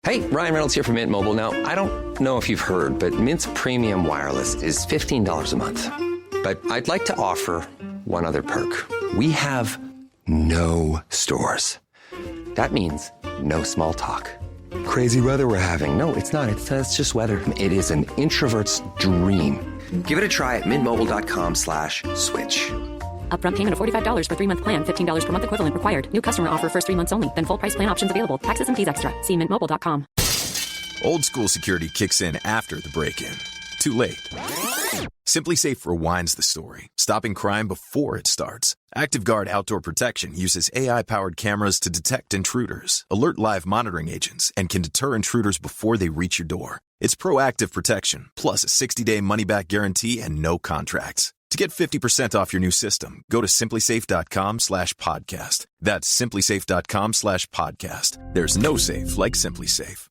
Hey, Ryan Reynolds here from Mint Mobile. Now, I don't know if you've heard, but Mint's premium wireless is $15 a month. But I'd like to offer one other perk. We have no stores. That means no small talk. Crazy weather we're having. No, it's not. It's just weather. It is an introvert's dream. Give it a try at mintmobile.com/switch. Upfront payment of $45 for 3-month plan, $15 per month equivalent required. New customer offer first 3 months only. Then full price plan options available. Taxes and fees extra. See mintmobile.com. Old school security kicks in after the break-in. Too late. Simply Safe rewinds the story, stopping crime before it starts. ActiveGuard Outdoor Protection uses AI-powered cameras to detect intruders, alert live monitoring agents, and can deter intruders before they reach your door. It's proactive protection, plus a 60-day money-back guarantee and no contracts. To get 50% off your new system, go to simplysafe.com/podcast. That's simplysafe.com/podcast. There's no safe like Simply Safe.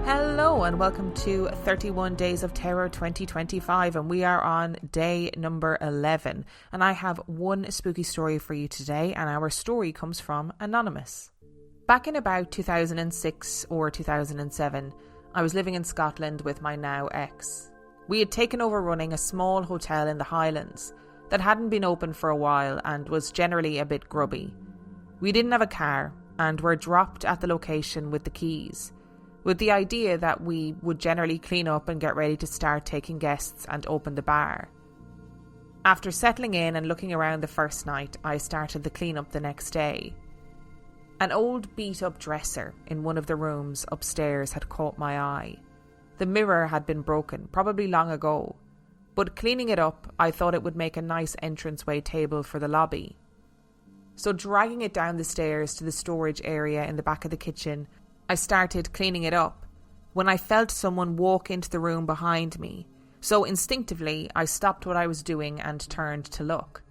Hello and welcome to 31 Days of Terror 2025, and we are on day number 11, and I have one spooky story for you today, and our story comes from Anonymous. Back in about 2006 or 2007, I was living in Scotland with my now ex. We had taken over running a small hotel in the Highlands that hadn't been open for a while and was generally a bit grubby. We didn't have a car and were dropped at the location with the keys, with the idea that we would generally clean up and get ready to start taking guests and open the bar. After settling in and looking around the first night, I started the cleanup the next day. An old beat-up dresser in one of the rooms upstairs had caught my eye. The mirror had been broken, probably long ago, but cleaning it up, I thought it would make a nice entranceway table for the lobby. So dragging it down the stairs to the storage area in the back of the kitchen, I started cleaning it up when I felt someone walk into the room behind me, so instinctively I stopped what I was doing and turned to look.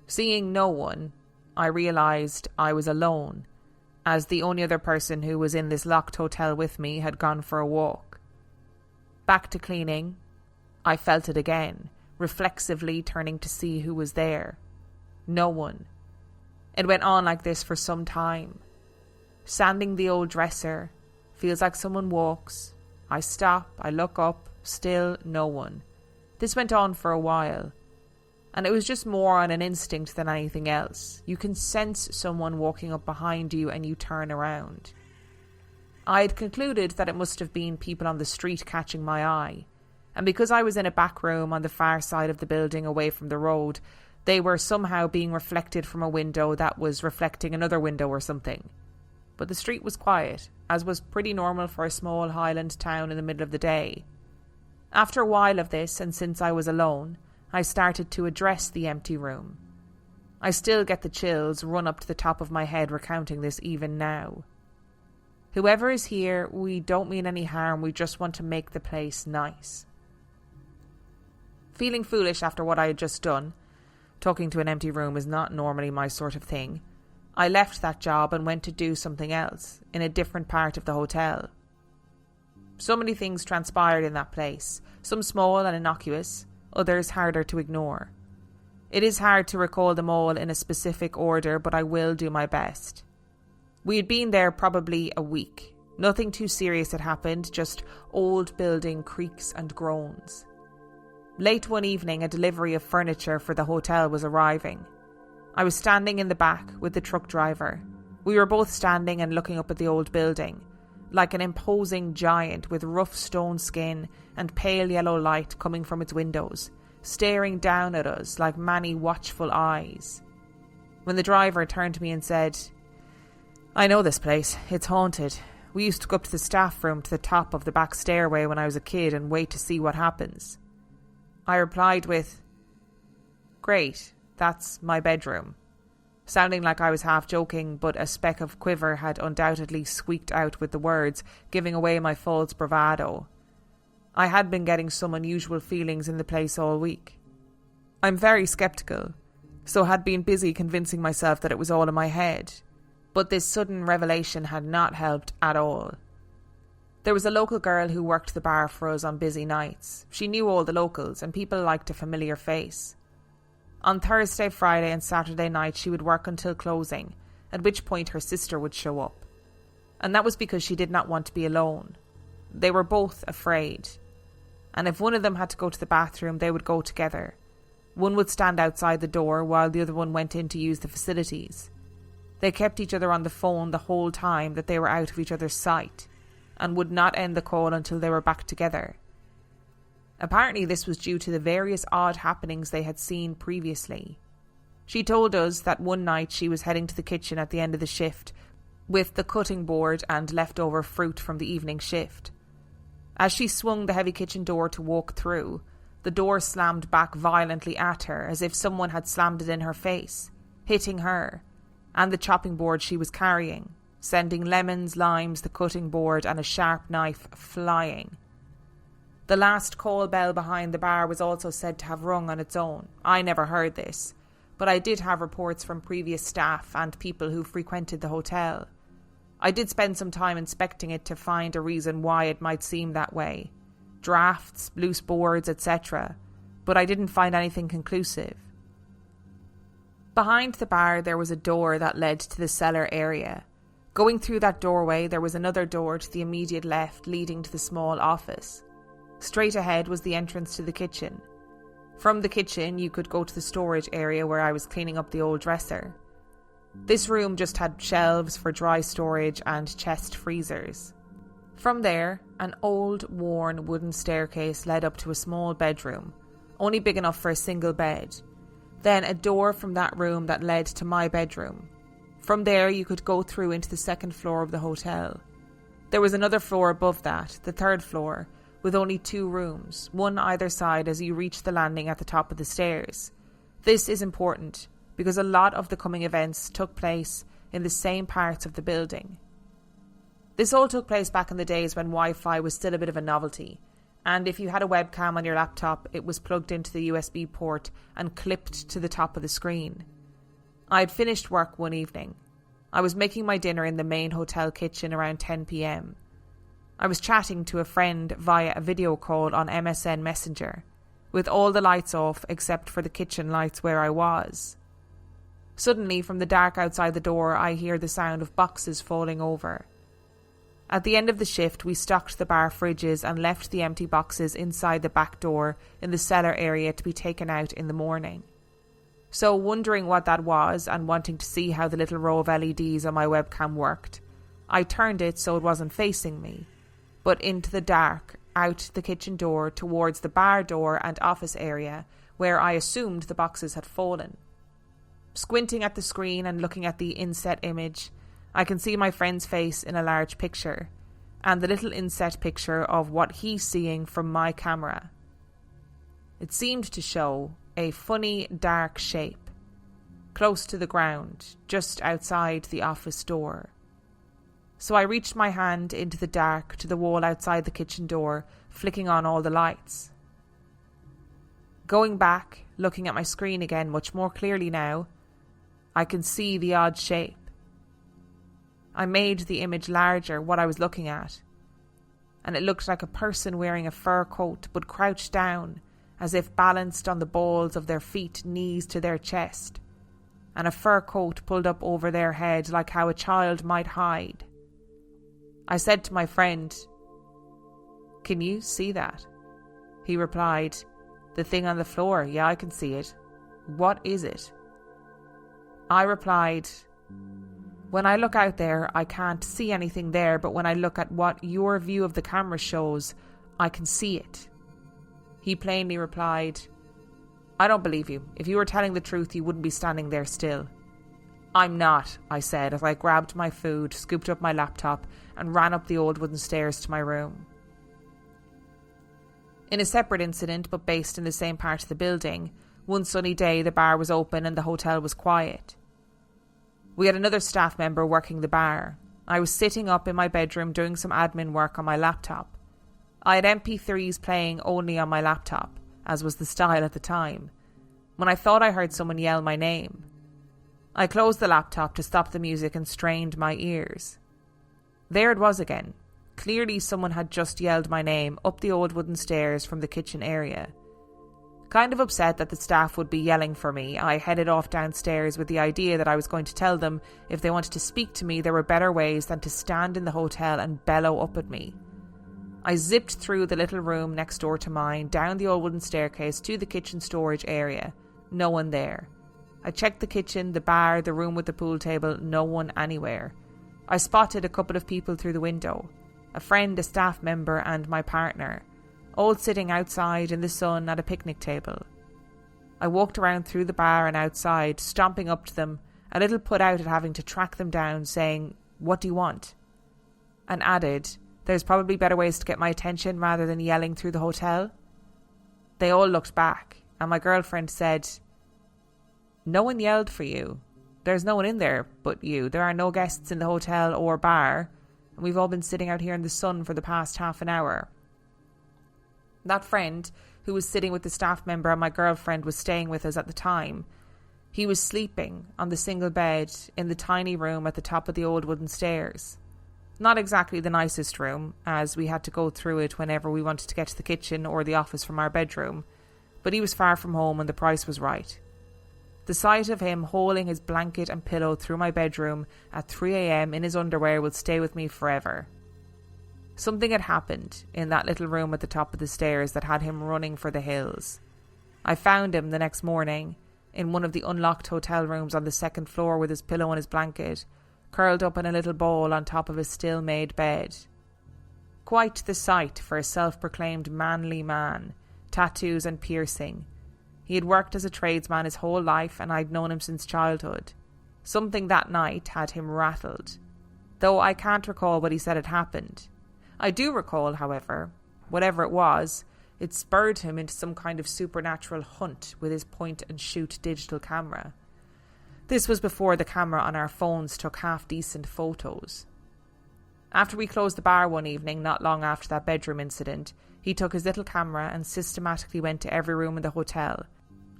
Seeing no one, I realised I was alone, as the only other person who was in this locked hotel with me had gone for a walk. Back to cleaning, I felt it again, reflexively turning to see who was there. No one. It went on like this for some time. Sanding the old dresser, feels like someone walks. I stop, I look up, still no one. This went on for a while, and it was just more on an instinct than anything else. You can sense someone walking up behind you and you turn around. I had concluded that it must have been people on the street catching my eye, and because I was in a back room on the far side of the building away from the road, they were somehow being reflected from a window that was reflecting another window or something. But the street was quiet, as was pretty normal for a small Highland town in the middle of the day. After a while of this, and since I was alone, I started to address the empty room. I still get the chills run up to the top of my head recounting this even now. Whoever is here, we don't mean any harm, we just want to make the place nice. Feeling foolish after what I had just done, talking to an empty room is not normally my sort of thing, I left that job and went to do something else in a different part of the hotel. So many things transpired in that place, some small and innocuous, others harder to ignore. It is hard to recall them all in a specific order, but I will do my best. We had been there probably a week. Nothing too serious had happened, just old building creaks and groans. Late one evening, a delivery of furniture for the hotel was arriving. I was standing in the back with the truck driver. We were both standing and looking up at the old building, like an imposing giant with rough stone skin and pale yellow light coming from its windows, staring down at us like many watchful eyes. When the driver turned to me and said, "I know this place, it's haunted. We used to go up to the staff room to the top of the back stairway when I was a kid and wait to see what happens." I replied with, "Great. That's my bedroom," sounding like I was half joking, but a speck of quiver had undoubtedly squeaked out with the words, giving away my false bravado. I had been getting some unusual feelings in the place all week. I'm very sceptical, so had been busy convincing myself that it was all in my head, but this sudden revelation had not helped at all. There was a local girl who worked the bar for us on busy nights. She knew all the locals and people liked a familiar face. On Thursday, Friday and Saturday night she would work until closing, at which point her sister would show up. And that was because she did not want to be alone. They were both afraid. And if one of them had to go to the bathroom, they would go together. One would stand outside the door while the other one went in to use the facilities. They kept each other on the phone the whole time that they were out of each other's sight, and would not end the call until they were back together. Apparently this was due to the various odd happenings they had seen previously. She told us that one night she was heading to the kitchen at the end of the shift with the cutting board and leftover fruit from the evening shift. As she swung the heavy kitchen door to walk through, the door slammed back violently at her as if someone had slammed it in her face, hitting her and the chopping board she was carrying, sending lemons, limes, the cutting board and a sharp knife flying. The last call bell behind the bar was also said to have rung on its own. I never heard this, but I did have reports from previous staff and people who frequented the hotel. I did spend some time inspecting it to find a reason why it might seem that way. Drafts, loose boards, etc. But I didn't find anything conclusive. Behind the bar there was a door that led to the cellar area. Going through that doorway there was another door to the immediate left leading to the small office. Straight ahead was the entrance to the kitchen. From the kitchen you could go to the storage area where I was cleaning up the old dresser. This room just had shelves for dry storage and chest freezers. From there, an old, worn wooden staircase led up to a small bedroom, only big enough for a single bed. Then a door from that room that led to my bedroom. From there you could go through into the second floor of the hotel. There was another floor above that, the third floor, with only 2 rooms, one either side as you reach the landing at the top of the stairs. This is important, because a lot of the coming events took place in the same parts of the building. This all took place back in the days when Wi-Fi was still a bit of a novelty, and if you had a webcam on your laptop, it was plugged into the USB port and clipped to the top of the screen. I had finished work one evening. I was making my dinner in the main hotel kitchen around 10 p.m. I was chatting to a friend via a video call on MSN Messenger, with all the lights off except for the kitchen lights where I was. Suddenly, from the dark outside the door, I hear the sound of boxes falling over. At the end of the shift, we stocked the bar fridges and left the empty boxes inside the back door in the cellar area to be taken out in the morning. So, wondering what that was and wanting to see how the little row of LEDs on my webcam worked, I turned it so it wasn't facing me, but into the dark, out the kitchen door towards the bar door and office area where I assumed the boxes had fallen. Squinting at the screen and looking at the inset image, I can see my friend's face in a large picture, and the little inset picture of what he's seeing from my camera. It seemed to show a funny dark shape, close to the ground, just outside the office door. So I reached my hand into the dark to the wall outside the kitchen door, flicking on all the lights. Going back, looking at my screen again much more clearly now, I can see the odd shape. I made the image larger, what I was looking at, and it looked like a person wearing a fur coat but crouched down, as if balanced on the balls of their feet, knees to their chest, and a fur coat pulled up over their head like how a child might hide. I said to my friend, "Can you see that?" He replied, "The thing on the floor, yeah, I can see it. What is it?" I replied, "When I look out there, I can't see anything there, but when I look at what your view of the camera shows, I can see it." He plainly replied, "I don't believe you. If you were telling the truth, you wouldn't be standing there still." "I'm not," I said as I grabbed my food, scooped up my laptop, and ran up the old wooden stairs to my room. In a separate incident, but based in the same part of the building, one sunny day the bar was open and the hotel was quiet. We had another staff member working the bar. I was sitting up in my bedroom doing some admin work on my laptop. I had MP3s playing only on my laptop, as was the style at the time, when I thought I heard someone yell my name. I closed the laptop to stop the music and strained my ears. There it was again. Clearly someone had just yelled my name up the old wooden stairs from the kitchen area. Kind of upset that the staff would be yelling for me, I headed off downstairs with the idea that I was going to tell them if they wanted to speak to me there were better ways than to stand in the hotel and bellow up at me. I zipped through the little room next door to mine, down the old wooden staircase to the kitchen storage area. No one there. I checked the kitchen, the bar, the room with the pool table, no one anywhere. I spotted a couple of people through the window. A friend, a staff member and my partner, all sitting outside in the sun at a picnic table. I walked around through the bar and outside, stomping up to them, a little put out at having to track them down, saying, "What do you want?" And added, "There's probably better ways to get my attention rather than yelling through the hotel." They all looked back, and my girlfriend said, "No one yelled for you. There's no one in there but you. There are no guests in the hotel or bar, and we've all been sitting out here in the sun for the past half an hour." That friend, who was sitting with the staff member and my girlfriend was staying with us at the time, he was sleeping on the single bed in the tiny room at the top of the old wooden stairs. Not exactly the nicest room, as we had to go through it whenever we wanted to get to the kitchen or the office from our bedroom, but he was far from home and the price was right. The sight of him hauling his blanket and pillow through my bedroom at 3 a.m. in his underwear will stay with me forever. Something had happened in that little room at the top of the stairs that had him running for the hills. I found him the next morning in one of the unlocked hotel rooms on the second floor with his pillow and his blanket, curled up in a little ball on top of his still-made bed. Quite the sight for a self-proclaimed manly man, tattoos and piercing. He had worked as a tradesman his whole life and I'd known him since childhood. Something that night had him rattled, though I can't recall what he said had happened. I do recall, however, whatever it was, it spurred him into some kind of supernatural hunt with his point-and-shoot digital camera. This was before the camera on our phones took half-decent photos. After we closed the bar one evening, not long after that bedroom incident, he took his little camera and systematically went to every room in the hotel,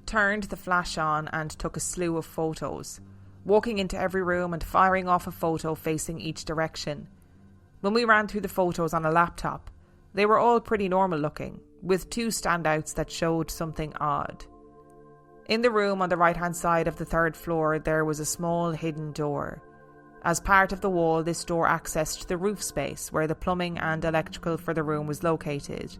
turned the flash on and took a slew of photos, walking into every room and firing off a photo facing each direction. When we ran through the photos on a laptop, they were all pretty normal looking, with two standouts that showed something odd. In the room on the right-hand side of the third floor, there was a small hidden door. As part of the wall, this door accessed the roof space where the plumbing and electrical for the room was located.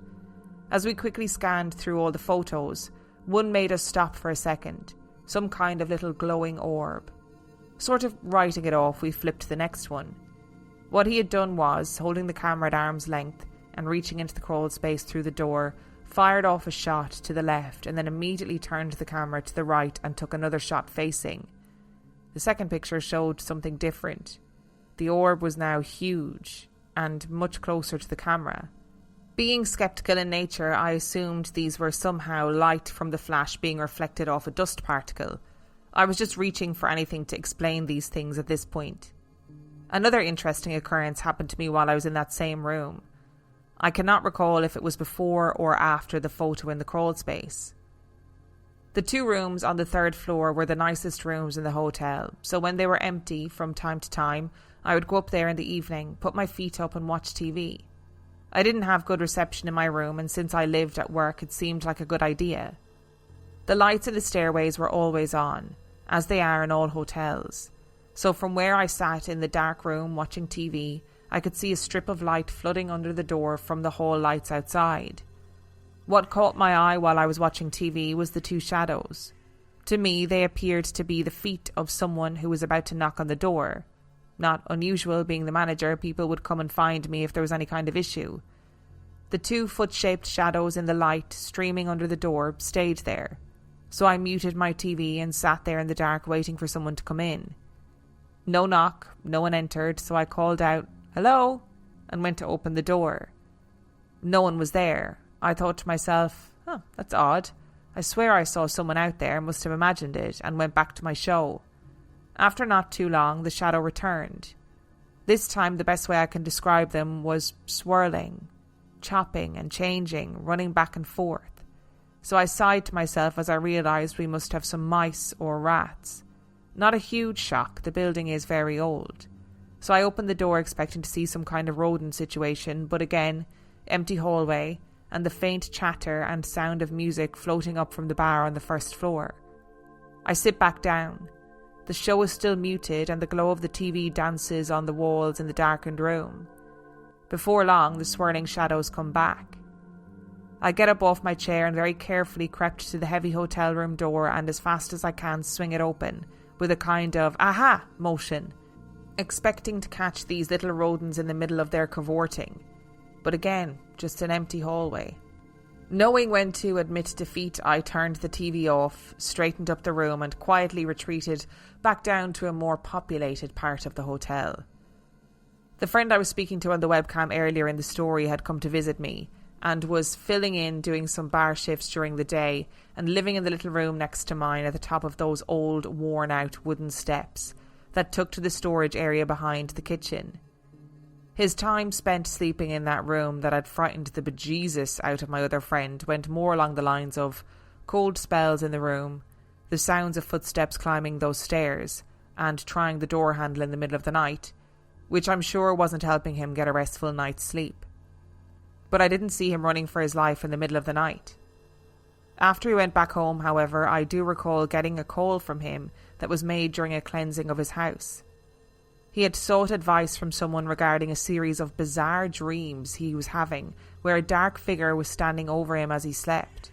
As we quickly scanned through all the photos, one made us stop for a second, some kind of little glowing orb. Sort of writing it off, we flipped to the next one. What he had done was, holding the camera at arm's length and reaching into the crawl space through the door, fired off a shot to the left and then immediately turned the camera to the right and took another shot facing. The second picture showed something different. The orb was now huge and much closer to the camera. Being sceptical in nature, I assumed these were somehow light from the flash being reflected off a dust particle. I was just reaching for anything to explain these things at this point. Another interesting occurrence happened to me while I was in that same room. I cannot recall if it was before or after the photo in the crawl space. The two rooms on the third floor were the nicest rooms in the hotel, so when they were empty from time to time, I would go up there in the evening, put my feet up and watch TV. I didn't have good reception in my room, and since I lived at work, it seemed like a good idea. The lights in the stairways were always on, as they are in all hotels. So from where I sat in the dark room watching TV, I could see a strip of light flooding under the door from the hall lights outside. What caught my eye while I was watching TV was the two shadows. To me, they appeared to be the feet of someone who was about to knock on the door. Not unusual, being the manager, people would come and find me if there was any kind of issue. The two foot-shaped shadows in the light streaming under the door stayed there, so I muted my TV and sat there in the dark waiting for someone to come in. No knock, no one entered, so I called out, "Hello?" and went to open the door. No one was there. I thought to myself, that's odd. I swear I saw someone out there, must have imagined it, and went back to my show. After not too long, the shadow returned. This time, the best way I can describe them was swirling, chopping and changing, running back and forth. So I sighed to myself as I realised we must have some mice or rats. Not a huge shock, the building is very old. So I opened the door expecting to see some kind of rodent situation, but again, empty hallway and the faint chatter and sound of music floating up from the bar on the first floor. I sit back down. The show is still muted and the glow of the TV dances on the walls in the darkened room. Before long, the swirling shadows come back. I get up off my chair and very carefully crept to the heavy hotel room door and as fast as I can swing it open with a kind of aha motion, expecting to catch these little rodents in the middle of their cavorting. But again, just an empty hallway. Knowing when to admit defeat, I turned the TV off, straightened up the room and quietly retreated back down to a more populated part of the hotel. The friend I was speaking to on the webcam earlier in the story had come to visit me and was filling in doing some bar shifts during the day and living in the little room next to mine at the top of those old worn out wooden steps that took to the storage area behind the kitchen. His time spent sleeping in that room that had frightened the bejesus out of my other friend went more along the lines of cold spells in the room, the sounds of footsteps climbing those stairs, and trying the door handle in the middle of the night, which I'm sure wasn't helping him get a restful night's sleep. But I didn't see him running for his life in the middle of the night. After he went back home, however, I do recall getting a call from him that was made during a cleansing of his house. He had sought advice from someone regarding a series of bizarre dreams he was having, where a dark figure was standing over him as he slept.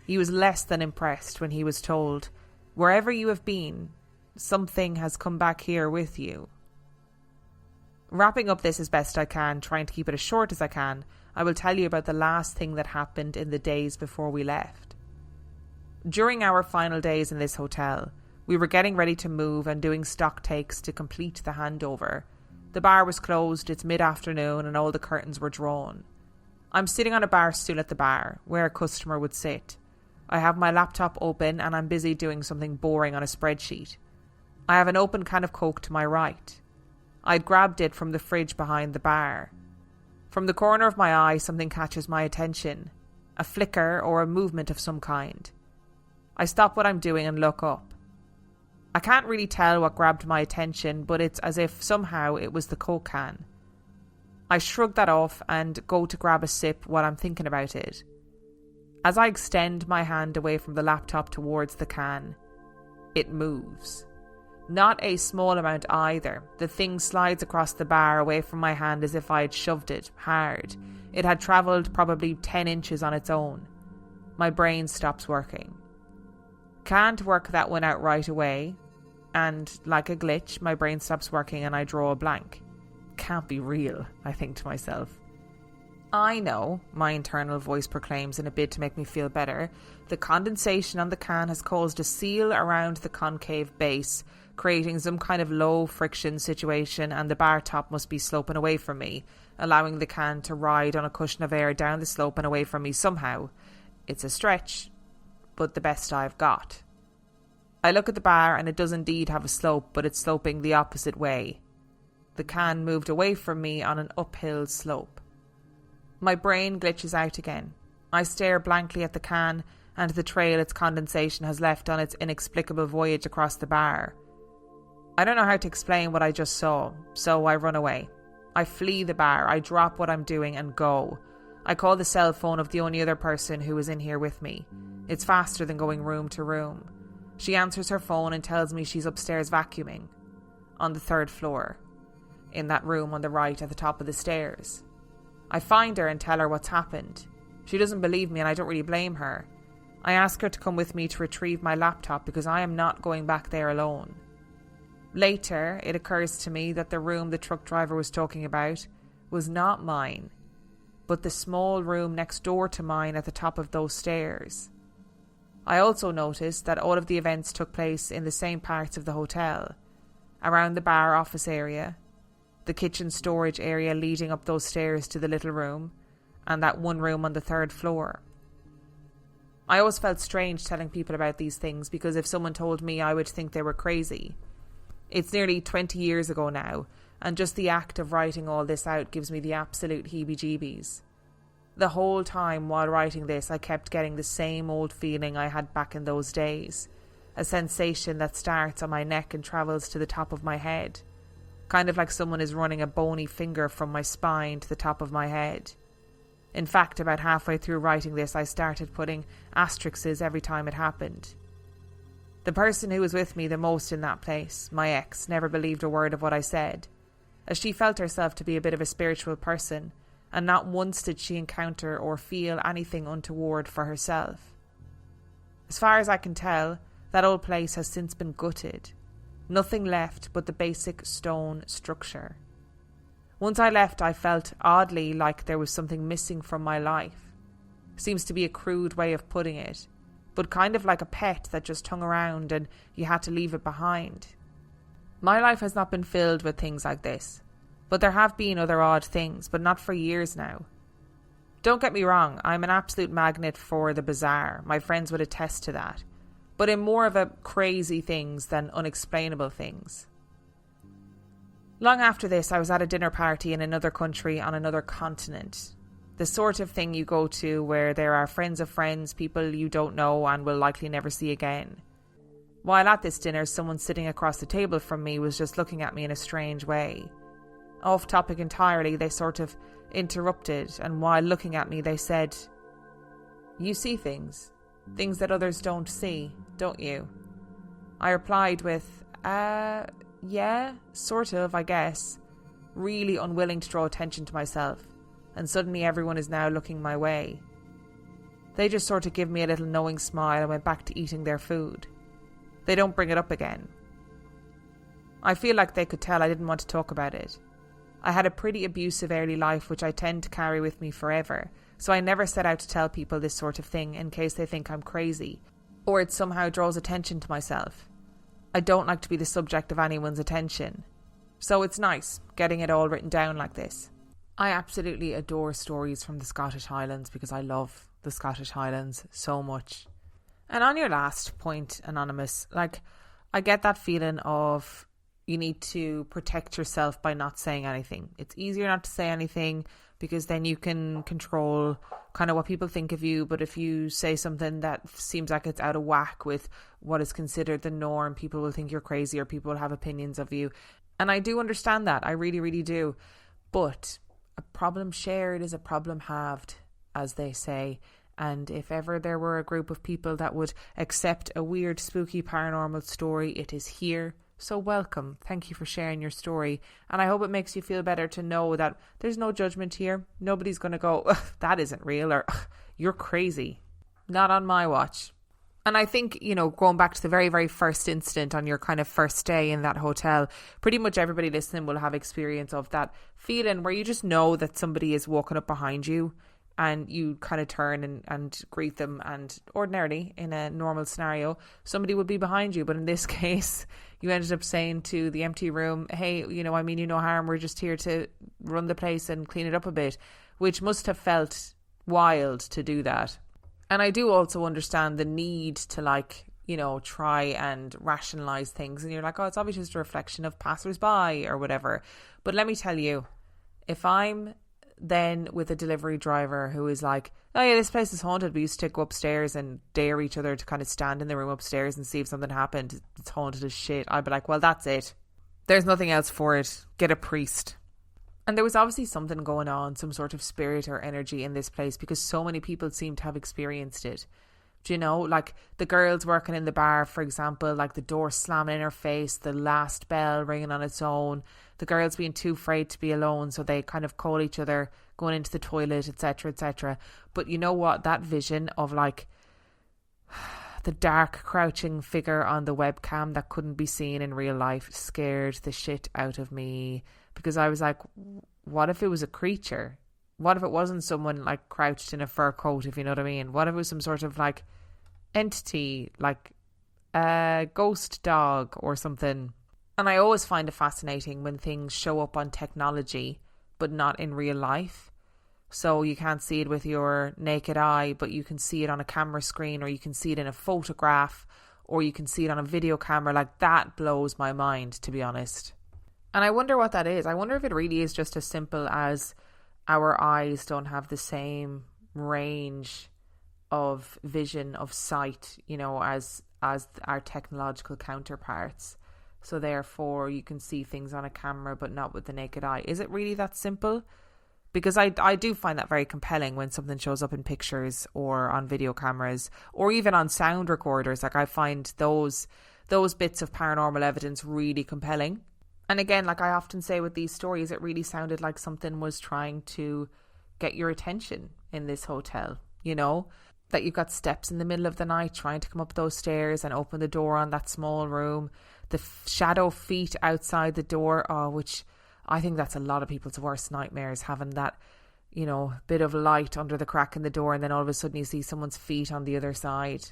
He was less than impressed when he was told, "Wherever you have been, something has come back here with you." Wrapping up this as best I can, trying to keep it as short as I can, I will tell you about the last thing that happened in the days before we left. During our final days in this hotel, we were getting ready to move and doing stock takes to complete the handover. The bar was closed, it's mid-afternoon and all the curtains were drawn. I'm sitting on a bar stool at the bar, where a customer would sit. I have my laptop open and I'm busy doing something boring on a spreadsheet. I have an open can of Coke to my right. I'd grabbed it from the fridge behind the bar. From the corner of my eye, something catches my attention. A flicker or a movement of some kind. I stop what I'm doing and look up. I can't really tell what grabbed my attention, but it's as if somehow it was the Coke can. I shrug that off and go to grab a sip while I'm thinking about it. As I extend my hand away from the laptop towards the can, it moves. Not a small amount either. The thing slides across the bar away from my hand as if I had shoved it hard. It had travelled probably 10 inches on its own. My brain stops working. Can't work that one out right away. And, like a glitch, my brain stops working and I draw a blank. Can't be real, I think to myself. I know, my internal voice proclaims in a bid to make me feel better. The condensation on the can has caused a seal around the concave base, creating some kind of low friction situation, and the bar top must be sloping away from me, allowing the can to ride on a cushion of air down the slope and away from me somehow. It's a stretch, but the best I've got. I look at the bar and it does indeed have a slope, but it's sloping the opposite way. The can moved away from me on an uphill slope. My brain glitches out again. I stare blankly at the can and the trail its condensation has left on its inexplicable voyage across the bar. I don't know how to explain what I just saw, so I run away. I flee the bar, I drop what I'm doing and go. I call the cell phone of the only other person who is in here with me. It's faster than going room to room. She answers her phone and tells me she's upstairs vacuuming. On the 3rd floor. In that room on the right at the top of the stairs. I find her and tell her what's happened. She doesn't believe me and I don't really blame her. I ask her to come with me to retrieve my laptop because I am not going back there alone. Later, it occurs to me that the room the truck driver was talking about was not mine, but the small room next door to mine at the top of those stairs. I also noticed that all of the events took place in the same parts of the hotel, around the bar office area, the kitchen storage area leading up those stairs to the little room, and that one room on the 3rd floor. I always felt strange telling people about these things because if someone told me I would think they were crazy. It's nearly 20 years ago now, and just the act of writing all this out gives me the absolute heebie-jeebies. The whole time while writing this, I kept getting the same old feeling I had back in those days. A sensation that starts on my neck and travels to the top of my head. Kind of like someone is running a bony finger from my spine to the top of my head. In fact, about halfway through writing this, I started putting asterisks every time it happened. The person who was with me the most in that place, my ex, never believed a word of what I said, as she felt herself to be a bit of a spiritual person, and not once did she encounter or feel anything untoward for herself. As far as I can tell, that old place has since been gutted. Nothing left but the basic stone structure. Once I left, I felt oddly like there was something missing from my life. Seems to be a crude way of putting it, but kind of like a pet that just hung around and you had to leave it behind. My life has not been filled with things like this, but there have been other odd things, but not for years now. Don't get me wrong, I'm an absolute magnet for the bizarre. My friends would attest to that, but in more of a crazy things than unexplainable things. Long after this, I was at a dinner party in another country on another continent. The sort of thing you go to where there are friends of friends, people you don't know and will likely never see again. While at this dinner, someone sitting across the table from me was just looking at me in a strange way. Off topic entirely, they sort of interrupted, and while looking at me they said, "You see things that others don't see, don't you?" I replied with, yeah, sort of, I guess, really unwilling to draw attention to myself, and suddenly everyone is now looking my way. They just sort of give me a little knowing smile and went back to eating their food. They don't bring it up again. I feel like they could tell I didn't want to talk about it. I had a pretty abusive early life which I tend to carry with me forever, so I never set out to tell people this sort of thing in case they think I'm crazy, or it somehow draws attention to myself. I don't like to be the subject of anyone's attention, so it's nice getting it all written down like this. I absolutely adore stories from the Scottish Highlands because I love the Scottish Highlands so much. And on your last point, Anonymous, I get that feeling of you need to protect yourself by not saying anything. It's easier not to say anything because then you can control kind of what people think of you. But if you say something that seems like it's out of whack with what is considered the norm, people will think you're crazy or people will have opinions of you. And I do understand that. I really, really do. But a problem shared is a problem halved, as they say. And if ever there were a group of people that would accept a weird, spooky, paranormal story, it is here. So welcome. Thank you for sharing your story. And I hope it makes you feel better to know that there's no judgment here. Nobody's going to go, that isn't real, or you're crazy. Not on my watch. And I think, going back to the very, very first incident on your kind of first day in that hotel, pretty much everybody listening will have experience of that feeling where you just know that somebody is walking up behind you and you kind of turn and greet them, and ordinarily in a normal scenario somebody would be behind you, but in this case you ended up saying to the empty room, hey, I mean you no harm, we're just here to run the place and clean it up a bit, which must have felt wild to do that. And I do also understand the need to try and rationalise things, and you're like, oh, it's obviously just a reflection of passers-by or whatever. But let me tell you, if I'm then with a delivery driver who is like, oh yeah, this place is haunted, we used to go upstairs and dare each other to kind of stand in the room upstairs and see if something happened, it's haunted as shit, I'd be like, well, that's it, there's nothing else for it, get a priest. And there was obviously something going on, some sort of spirit or energy in this place, because so many people seem to have experienced it. Do you know, like the girls working in the bar, for example, like the door slamming in her face, the last bell ringing on its own, the girls being too afraid to be alone, so they kind of call each other going into the toilet, etc., etc. But you know what? That vision of the dark crouching figure on the webcam that couldn't be seen in real life scared the shit out of me, because I was like, what if it was a creature? What if it wasn't someone crouched in a fur coat, if you know what I mean? What if it was some sort of entity, like a ghost dog or something? And I always find it fascinating when things show up on technology but not in real life. So you can't see it with your naked eye, but you can see it on a camera screen, or you can see it in a photograph, or you can see it on a video camera. That blows my mind, to be honest. And I wonder what that is. I wonder if it really is just as simple as our eyes don't have the same range of vision, of sight, you know, as our technological counterparts. So therefore you can see things on a camera but not with the naked eye. Is it really that simple? Because I do find that very compelling when something shows up in pictures or on video cameras or even on sound recorders. Like, I find those bits of paranormal evidence really compelling. And again, like I often say with these stories, it really sounded like something was trying to get your attention in this hotel, you know, that you've got steps in the middle of the night trying to come up those stairs and open the door on that small room, the shadow feet outside the door, which I think that's a lot of people's worst nightmares, having that, you know, bit of light under the crack in the door and then all of a sudden you see someone's feet on the other side.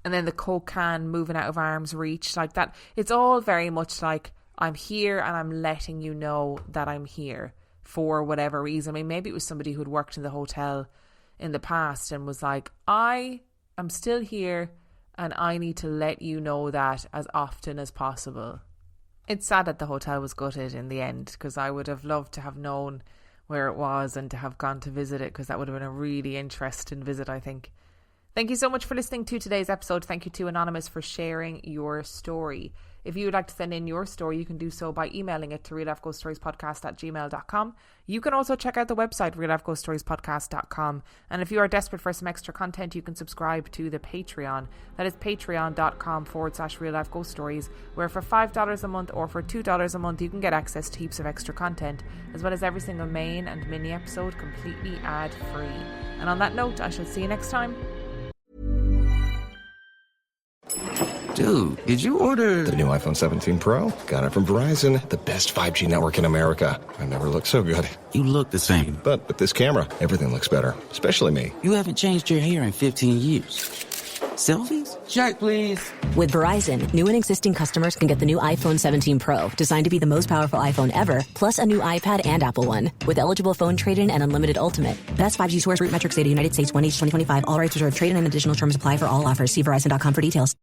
And then the Coke can moving out of arm's reach like that. It's all very much like, I'm here and I'm letting you know that I'm here for whatever reason. I mean, maybe it was somebody who'd worked in the hotel in the past and was like, I am still here and I need to let you know that as often as possible. It's sad that the hotel was gutted in the end, because I would have loved to have known where it was and to have gone to visit it, because that would have been a really interesting visit, I think. Thank you so much for listening to today's episode. Thank you to Anonymous for sharing your story. If you would like to send in your story, you can do so by emailing it to reallifeghoststoriespodcast@gmail.com. You can also check out the website, reallifeghoststoriespodcast.com. And if you are desperate for some extra content, you can subscribe to the Patreon. That is patreon.com/reallifeghoststories, where for $5 a month or for $2 a month, you can get access to heaps of extra content, as well as every single main and mini episode completely ad-free. And on that note, I shall see you next time. Dude, did you order... The new iPhone 17 Pro? Got it from Verizon, the best 5G network in America. I never looked so good. You look the same. But with this camera, everything looks better. Especially me. You haven't changed your hair in 15 years. Selfies? Check, please. With Verizon, new and existing customers can get the new iPhone 17 Pro, designed to be the most powerful iPhone ever, plus a new iPad and Apple One, with eligible phone trade-in and unlimited ultimate. Best 5G source, root metrics data, United States, 1H 2025. All rights reserved. Trade-in and additional terms apply for all offers. See Verizon.com for details.